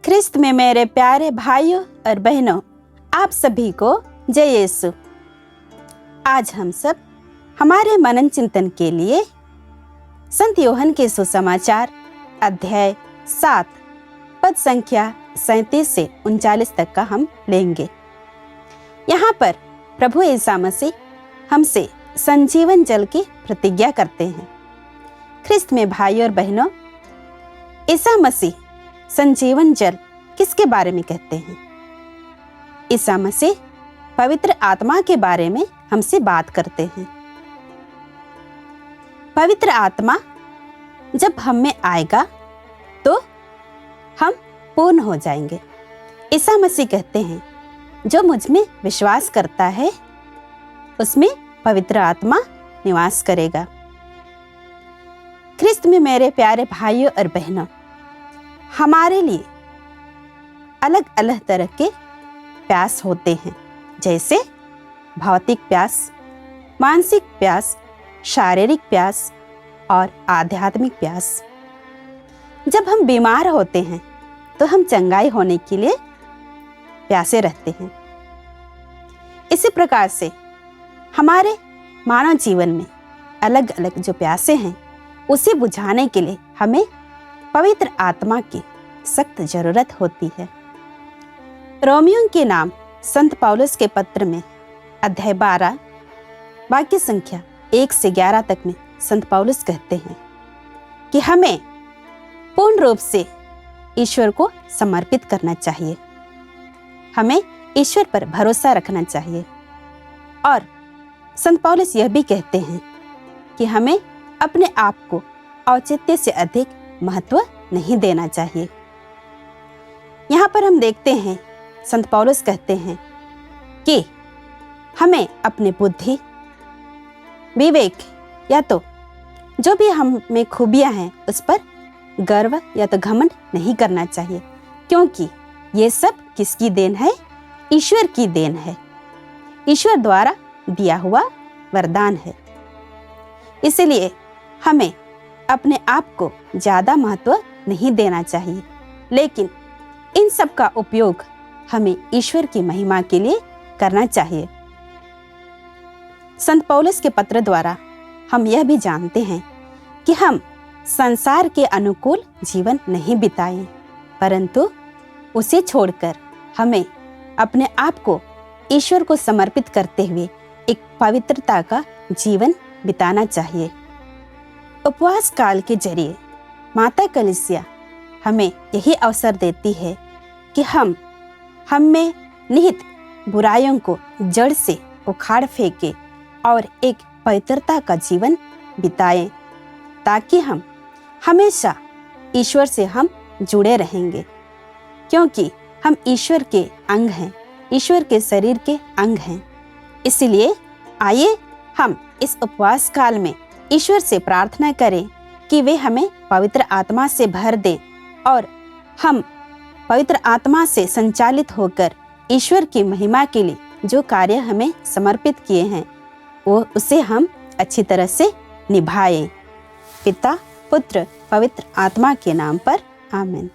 ख्रिस्त में मेरे प्यारे भाइयों और बहनों, आप सभी को जय यीशु। आज हम सब हमारे मनन चिंतन के लिए संत यूहन्ना के सुसमाचार अध्याय 7 पद संख्या 37 से 39 तक का हम लेंगे। यहाँ पर प्रभु ईसा मसीह हमसे संजीवन जल की प्रतिज्ञा करते हैं। ख्रिस्त में भाइयों और बहनों, ईसा मसीह संजीवन जल किसके बारे में कहते हैं? ईसा मसीह पवित्र आत्मा के बारे में हमसे बात करते हैं। पवित्र आत्मा जब हम में आएगा तो हम पूर्ण हो जाएंगे। ईसा मसीह कहते हैं, जो मुझ में विश्वास करता है उसमें पवित्र आत्मा निवास करेगा। ख्रिस्त में मेरे प्यारे भाइयों और बहनों, हमारे लिए अलग अलग तरह के प्यास होते हैं, जैसे भौतिक प्यास, मानसिक प्यास, शारीरिक प्यास और आध्यात्मिक प्यास। जब हम बीमार होते हैं तो हम चंगाई होने के लिए प्यासे रहते हैं। इसी प्रकार से हमारे मानव जीवन में अलग अलग जो प्यासे हैं उसे बुझाने के लिए हमें पवित्र आत्मा की सख्त जरूरत होती है। रोमियों के नाम संत पौलुस के पत्र में अध्याय 12 वाक्य संख्या 1 से 11 तक में संत पौलुस कहते हैं कि हमें पूर्ण रूप से ईश्वर को समर्पित करना चाहिए। हमें ईश्वर पर भरोसा रखना चाहिए। और संत पौलुस यह भी कहते हैं कि हमें अपने आप को औचित्य से अधिक महत्व नहीं देना चाहिए। यहाँ पर हम देखते हैं संत पौलुस कहते हैं कि हमें अपने बुद्धि, विवेक या तो जो भी हम में खूबियां हैं उस पर गर्व या तो घमंड नहीं करना चाहिए, क्योंकि ये सब किसकी देन है? ईश्वर की देन है। ईश्वर द्वारा दिया हुआ वरदान है। इसलिए हमें अपने आप को ज्यादा महत्व नहीं देना चाहिए, लेकिन इन सब का उपयोग हमें ईश्वर की महिमा के लिए करना चाहिए। संत पौलुस के पत्र द्वारा हम यह भी जानते हैं कि हम संसार के अनुकूल जीवन नहीं बिताएं, परंतु उसे छोड़कर हमें अपने आप को ईश्वर को समर्पित करते हुए एक पवित्रता का जीवन बिताना चाहिए। उपवास काल के जरिए माता कलीसिया हमें यही अवसर देती है कि हम में निहित बुराइयों को जड़ से उखाड़ फेंके और एक पवित्रता का जीवन बिताएं, ताकि हम हमेशा ईश्वर से हम जुड़े रहेंगे, क्योंकि हम ईश्वर के अंग हैं, ईश्वर के शरीर के अंग हैं। इसलिए आइए हम इस उपवास काल में ईश्वर से प्रार्थना करें कि वे हमें पवित्र आत्मा से भर दें और हम पवित्र आत्मा से संचालित होकर ईश्वर की महिमा के लिए जो कार्य हमें समर्पित किए हैं वो उसे हम अच्छी तरह से निभाएं। पिता, पुत्र, पवित्र आत्मा के नाम पर आमीन।